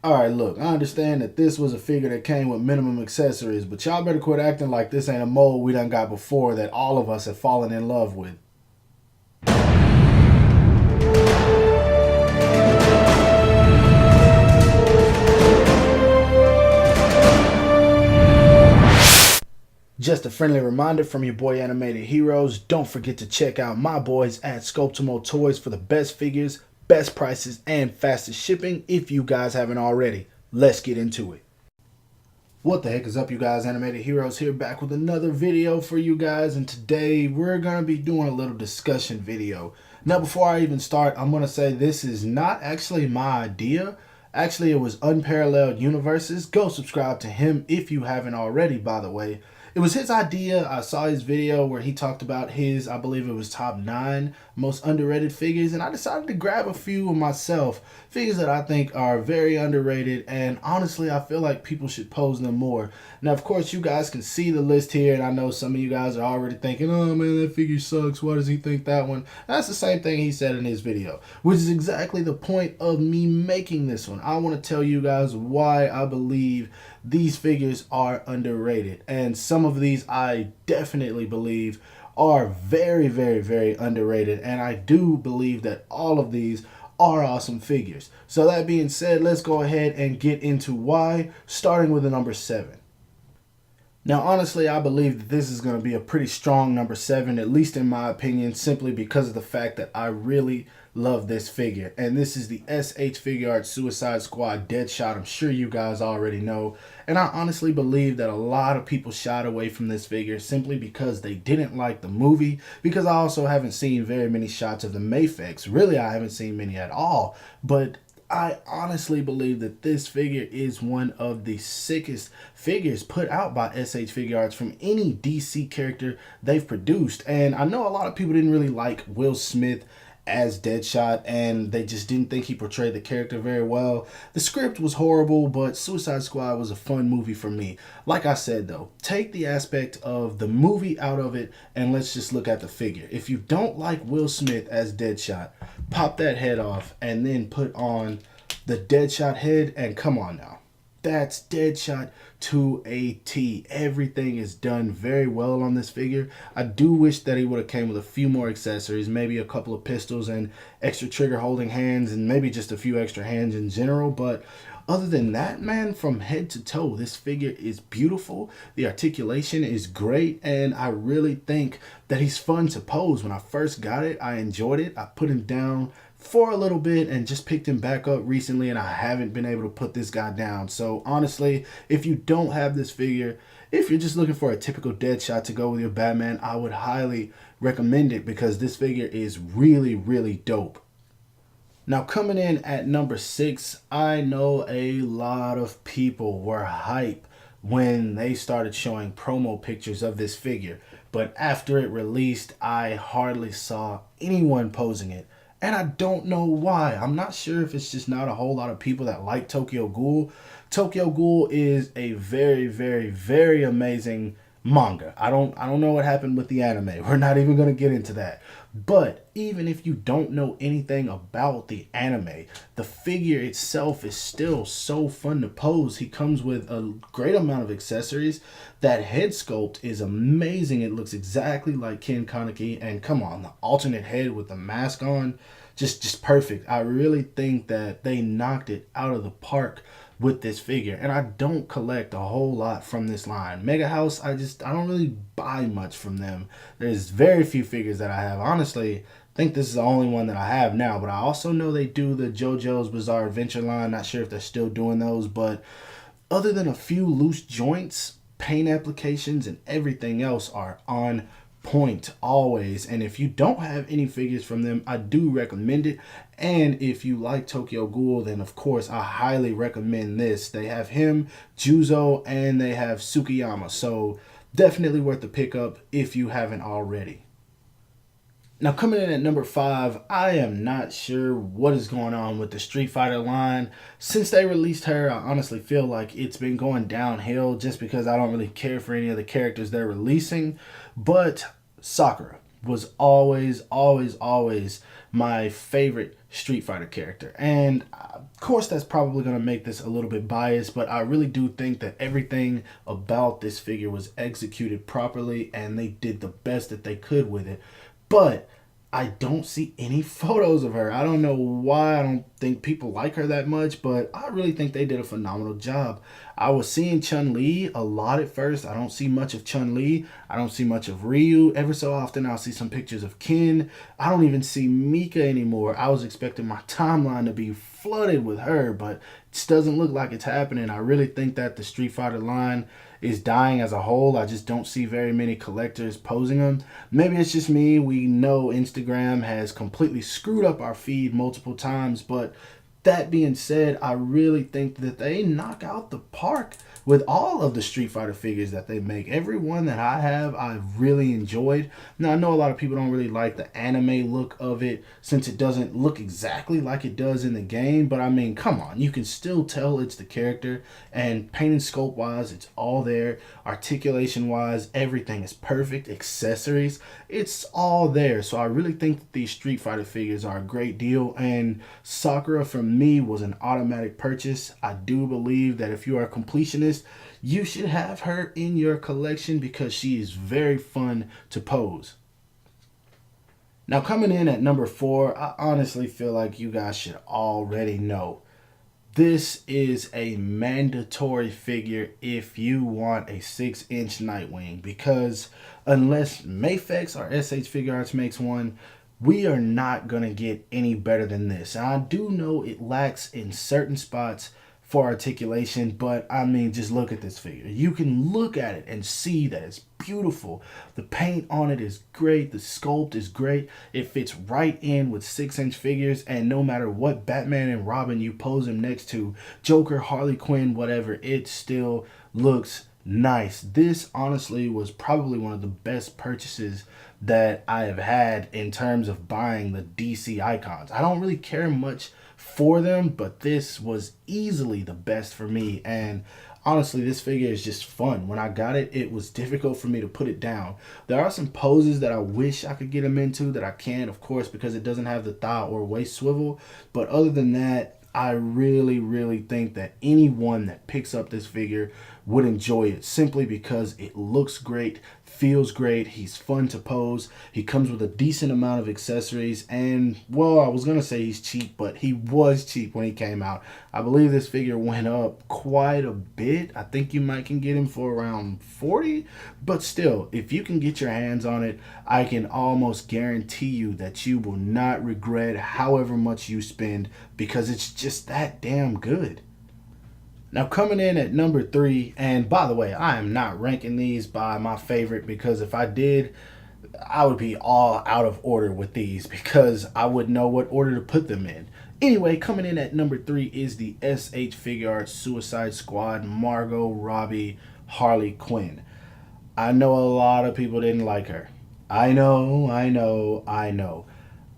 Alright, look, I understand that this was a figure that came with minimum accessories, but y'all better quit acting like this ain't a mold we done got before that all of us have fallen in love with. Just a friendly reminder from your boy Animated Heroes, don't forget to check out my boys at Sculptimo Toys for the best figures, best prices, and fastest shipping if you guys haven't already. Let's get into it. What the heck is up, you guys? Animated Heroes here, back with another video for you guys, and today we're going to be doing a little discussion video. Now, before I even start, I'm going to say this is not actually my idea. Actually, it was Unparalleled Universes. Go subscribe to him if you haven't already, by the way. It was his idea. I saw his video where he talked about his, I believe it was top 9 most underrated figures, and I decided to grab a few of myself. Figures that I think are very underrated, and honestly, I feel like people should pose them more. Now, of course, you guys can see the list here, and I know some of you guys are already thinking, oh man, that figure sucks. Why does he think that one? That's the same thing he said in his video, which is exactly the point of me making this one. I want to tell you guys why I believe these figures are underrated, and some of these I definitely believe are very, very, very underrated, and I do believe that all of these are awesome figures. So that being said, let's go ahead and get into why, starting with the number 7. Now, honestly, I believe that this is going to be a pretty strong number 7, at least in my opinion, simply because of the fact that I really love this figure. And this is the SH Figuarts Suicide Squad Deadshot. I'm sure you guys already know. And I honestly believe that a lot of people shied away from this figure simply because they didn't like the movie, because I also haven't seen very many shots of the Mafex. Really, I haven't seen many at all. But I honestly believe that this figure is one of the sickest figures put out by SH Figuarts from any DC character they've produced. And I know a lot of people didn't really like Will Smith as Deadshot, and they just didn't think he portrayed the character very well. The script was horrible, but Suicide Squad was a fun movie for me. Like I said though, take the aspect of the movie out of it, and let's just look at the figure. If you don't like Will Smith as Deadshot, pop that head off and then put on the Deadshot head, and come on now. That's Deadshot to a T. Everything is done very well on this figure. I do wish that he would have came with a few more accessories, maybe a couple of pistols and extra trigger holding hands, and maybe just a few extra hands in general. But other than that, man, from head to toe, this figure is beautiful. The articulation is great, and I really think that he's fun to pose. When I first got it, I enjoyed it. I put him down for a little bit and just picked him back up recently, and I haven't been able to put this guy down. So honestly, if you don't have this figure, if you're just looking for a typical Deadshot to go with your Batman, I would highly recommend it because this figure is really, really dope. Now, coming in at number 6, I know a lot of people were hype when they started showing promo pictures of this figure, but after it released, I hardly saw anyone posing it. And I don't know why. I'm not sure if it's just not a whole lot of people that like Tokyo Ghoul. Tokyo Ghoul is a very, very, very amazing manga. I don't know what happened with the anime. We're not even going to get into that. But even if you don't know anything about the anime, the figure itself is still so fun to pose. He comes with a great amount of accessories. That head sculpt is amazing. It looks exactly like Ken Kaneki. And come on, the alternate head with the mask on, just perfect. I really think that they knocked it out of the park with this figure. And I don't collect a whole lot from this line. Mega House, I don't really buy much from them. There's very few figures that I have. Honestly, I think this is the only one that I have now, but I also know they do the JoJo's Bizarre Adventure line. Not sure if they're still doing those, but other than a few loose joints, paint applications, and everything else are on point always. And if you don't have any figures from them, I do recommend it. And if you like Tokyo Ghoul, then of course I highly recommend this. They have him, Juzo, and they have Tsukiyama, so definitely worth the pickup if you haven't already. Now, coming in at number 5, I am not sure what is going on with the Street Fighter line. Since they released her, I honestly feel like it's been going downhill just because I don't really care for any of the characters they're releasing. But Sakura was always my favorite Street Fighter character. And of course, that's probably going to make this a little bit biased, but I really do think that everything about this figure was executed properly and they did the best that they could with it. But I don't see any photos of her. I don't know why. I don't think people like her that much, but I really think they did a phenomenal job. I was seeing Chun-Li a lot at first. I don't see much of Chun-Li. I don't see much of Ryu. Ever so often, I'll see some pictures of Quinn. I don't even see Mika anymore. I was expecting my timeline to be flooded with her, but it doesn't look like it's happening. I really think that the Street Fighter line is dying as a whole. I just don't see very many collectors posing them. Maybe it's just me. We know Instagram has completely screwed up our feed multiple times, but that being said, I really think that they knock out the park with all of the Street Fighter figures that they make. Every one that I have, I've really enjoyed. Now, I know a lot of people don't really like the anime look of it since it doesn't look exactly like it does in the game. But I mean, come on, you can still tell it's the character. And paint and sculpt wise, it's all there. Articulation wise, everything is perfect. Accessories, it's all there. So I really think that these Street Fighter figures are a great deal. And Sakura, for me, was an automatic purchase. I do believe that if you are a completionist, you should have her in your collection because she is very fun to pose. Now, coming in at number 4, I honestly feel like you guys should already know. This is a mandatory figure if you want a 6-inch Nightwing, because unless Mafex or SH Figuarts makes one, we are not going to get any better than this. And I do know it lacks in certain spots for articulation, but I mean, just look at this figure. You can look at it and see that it's beautiful. The paint on it is great. The sculpt is great. It fits right in with 6-inch figures, and no matter what Batman and Robin you pose him next to, Joker, Harley Quinn, whatever, it still looks nice. This honestly was probably one of the best purchases that I have had in terms of buying the DC icons. I don't really care much for them, but this was easily the best for me. And honestly, this figure is just fun. When I got it, it was difficult for me to put it down. There are some poses that I wish I could get him into that I can't, of course, because it doesn't have the thigh or waist swivel. But other than that, I really think that anyone that picks up this figure would enjoy it simply because it looks great, feels great, he's fun to pose, he comes with a decent amount of accessories, and, well, I was going to say he's cheap, but he was cheap when he came out. I believe this figure went up quite a bit. I think you might can get him for around 40, but still, if you can get your hands on it, I can almost guarantee you that you will not regret however much you spend, because it's just that damn good. Now, coming in at number 3, and by the way, I am not ranking these by my favorite, because if I did, I would be all out of order with these because I wouldn't know what order to put them in. Anyway, coming in at number 3 is the SH Figuarts Suicide Squad Margot Robbie Harley Quinn. I know a lot of people didn't like her. I know.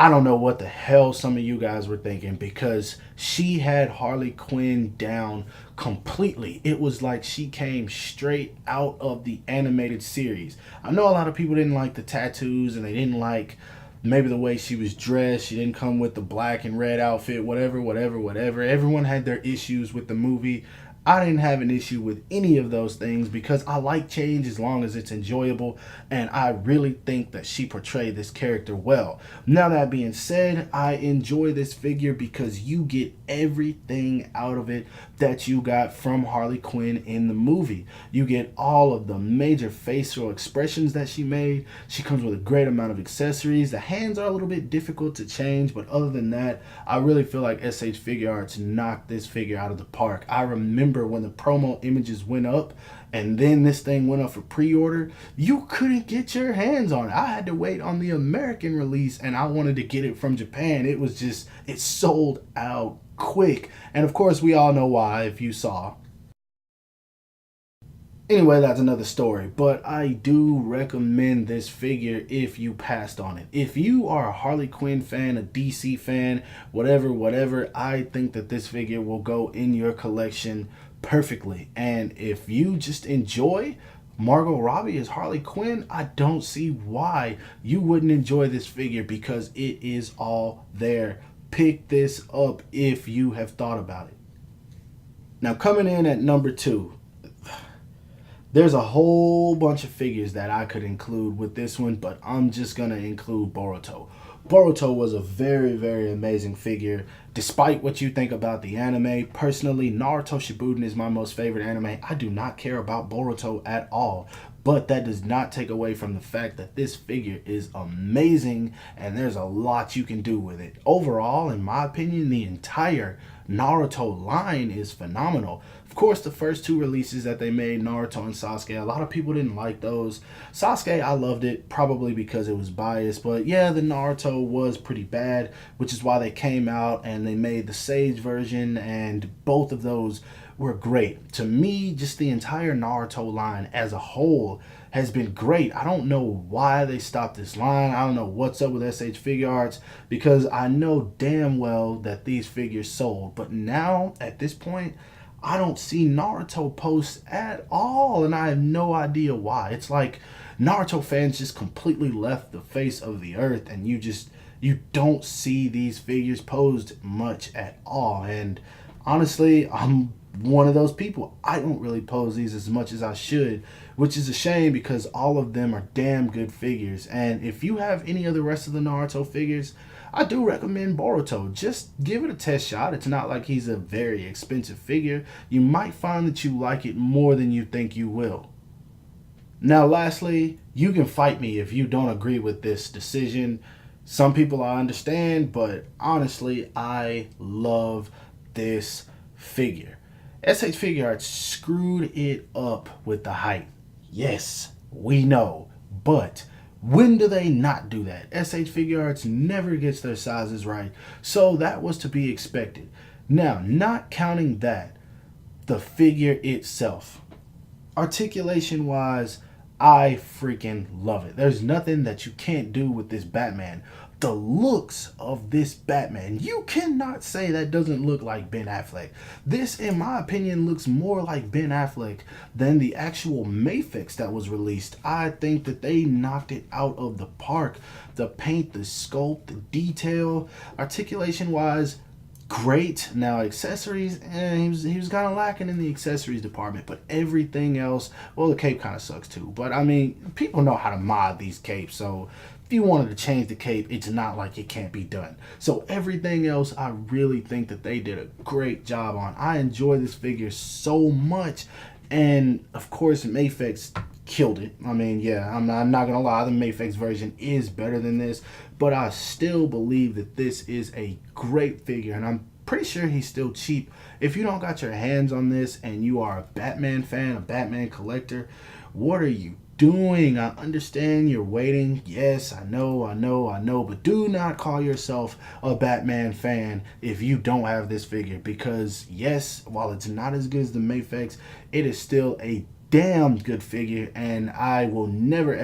I don't know what the hell some of you guys were thinking, because she had Harley Quinn down completely. It was like she came straight out of the animated series. I know a lot of people didn't like the tattoos and they didn't like maybe the way she was dressed. She didn't come with the black and red outfit, whatever. Everyone had their issues with the movie. I didn't have an issue with any of those things because I like change as long as it's enjoyable, and I really think that she portrayed this character well. Now, that being said, I enjoy this figure because you get everything out of it that you got from Harley Quinn in the movie. You get all of the major facial expressions that she made. She comes with a great amount of accessories. The hands are a little bit difficult to change, but other than that, I really feel like SH Figuarts knocked this figure out of the park. I remember when the promo images went up and then this thing went up for pre-order, you couldn't get your hands on it. I had to wait on the American release, and I wanted to get it from Japan. It was just, it sold out quick. And of course, we all know why if you saw. Anyway, that's another story, but I do recommend this figure if you passed on it. If you are a Harley Quinn fan, a DC fan, whatever, I think that this figure will go in your collection perfectly. And if you just enjoy Margot Robbie as Harley Quinn, I don't see why you wouldn't enjoy this figure because it is all there. pick this up if you have thought about it. Now, coming in at number 2, there's a whole bunch of figures that I could include with this one, but I'm just going to include Boruto. Boruto was a very, very amazing figure. Despite what you think about the anime, personally, Naruto Shippuden is my most favorite anime. I do not care about Boruto at all. But that does not take away from the fact that this figure is amazing and there's a lot you can do with it. Overall, in my opinion, the entire Naruto line is phenomenal. Of course, the first 2 releases that they made, Naruto and Sasuke, a lot of people didn't like those. Sasuke, I loved it, probably because it was biased. But yeah, the Naruto was pretty bad, which is why they came out and they made the Sage version, and both of those were great. To me, just the entire Naruto line as a whole has been great. I don't know why they stopped this line. I don't know what's up with SH Figuarts, because I know damn well that these figures sold. But now, at this point, I don't see Naruto posts at all, and I have no idea why. It's like Naruto fans just completely left the face of the earth, and you don't see these figures posed much at all. And honestly, I'm one of those people. I don't really pose these as much as I should, which is a shame because all of them are damn good figures. And if you have any of the rest of the Naruto figures, I do recommend Boruto. Just give it a test shot. It's not like he's a very expensive figure. You might find that you like it more than you think you will. Now, lastly, you can fight me if you don't agree with this decision. Some people I understand, but honestly, I love this figure. SH Figuarts screwed it up with the height. Yes, we know, but when do they not do that? SH Figuarts never gets their sizes right, so that was to be expected. Now, not counting that, the figure itself, articulation-wise, I freaking love it. There's nothing that you can't do with this Batman. The looks of this Batman, you cannot say that doesn't look like Ben Affleck. This, in my opinion, looks more like Ben Affleck than the actual Mafex that was released. I think that they knocked it out of the park. The paint, the sculpt, the detail, articulation-wise, great. Now, accessories, he was kind of lacking in the accessories department, but everything else, well, the cape kind of sucks too. But I mean, people know how to mod these capes, so if you wanted to change the cape, it's not like it can't be done. So everything else, I really think that they did a great job on. I enjoy this figure so much, and of course, Mafex killed it. I mean, yeah, I'm not gonna lie, the Mafex version is better than this, but I still believe that this is a great figure, and I'm pretty sure he's still cheap. If you don't got your hands on this and you are a Batman fan, a Batman collector, what are you doing? I understand you're waiting. Yes, I know, but do not call yourself a Batman fan if you don't have this figure, because yes, while it's not as good as the Mafex, it is still a damn good figure, and I will never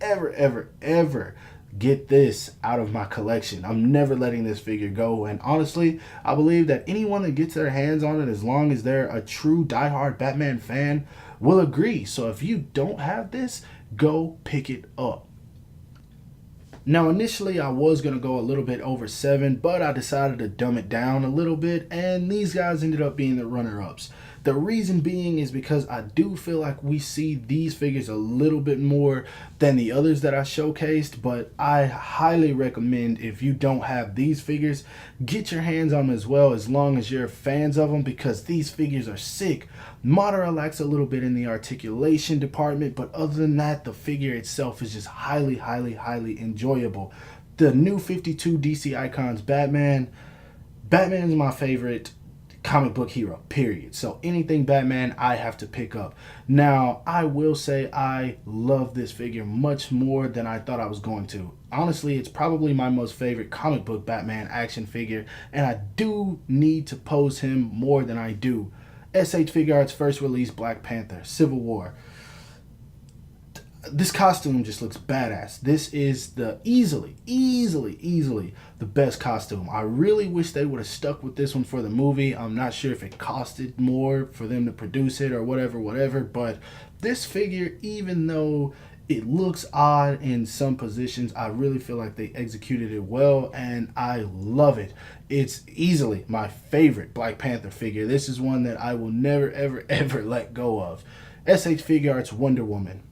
ever get this out of my collection. I'm never letting this figure go, and honestly, I believe that anyone that gets their hands on it, as long as they're a true diehard Batman fan, will agree. So if you don't have this, go pick it up. Now, initially I was going to go a little bit over 7, but I decided to dumb it down a little bit, and these guys ended up being the runner-ups. The reason being is because I do feel like we see these figures a little bit more than the others that I showcased, but I highly recommend, if you don't have these figures, get your hands on them as well, as long as you're fans of them, because these figures are sick. Madara lacks a little bit in the articulation department, but other than that, the figure itself is just highly enjoyable. The new 52 DC Icons Batman is my favorite comic book hero, period. So anything Batman, I have to pick up. Now, I will say I love this figure much more than I thought I was going to. Honestly, it's probably my most favorite comic book Batman action figure, and I do need to pose him more than I do. SH Figuarts first release Black Panther, Civil War. This costume just looks badass. This is the easily the best costume. I really wish they would have stuck with this one for the movie. I'm not sure if it costed more for them to produce it or whatever, but this figure, even though It looks odd in some positions. I really feel like they executed it well, and I love it. It's easily my favorite Black Panther figure. This is one that I will never, ever, ever let go of. SH Figuarts Wonder Woman.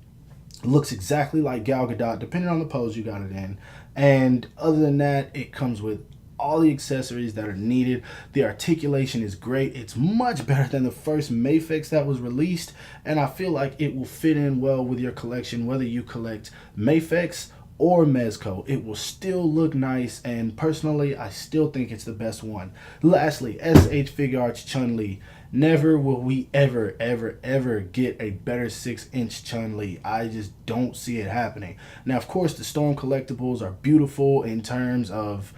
Looks exactly like Gal Gadot, depending on the pose you got it in. And other than that, it comes with all the accessories that are needed. The articulation is great. It's much better than the first Mafex that was released, and I feel like it will fit in well with your collection, whether you collect Mafex or Mezco. It will still look nice, and personally, I still think it's the best one. Lastly, SH Figuarts Chun-Li. Never will we ever, ever, ever get a better 6-inch Chun-Li. I just don't see it happening. Now, of course, the Storm collectibles are beautiful in terms of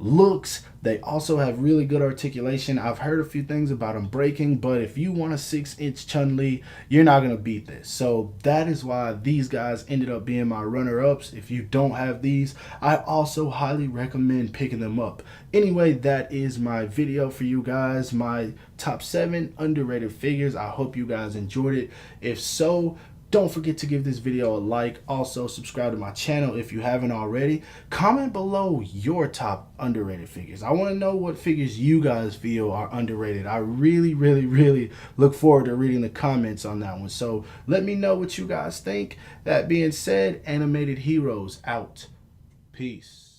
looks. They also have really good articulation. I've heard a few things about them breaking, but if you want a 6-inch Chun-Li, you're not going to beat this. So that is why these guys ended up being my runner-ups. If you don't have these, I also highly recommend picking them up. Anyway, that is my video for you guys, my top 7 underrated figures. I hope you guys enjoyed it. If so, don't forget to give this video a like. Also, subscribe to my channel if you haven't already. Comment below your top underrated figures. I want to know what figures you guys feel are underrated. I really, really, really look forward to reading the comments on that one. So let me know what you guys think. That being said, Animated Heroes out. Peace.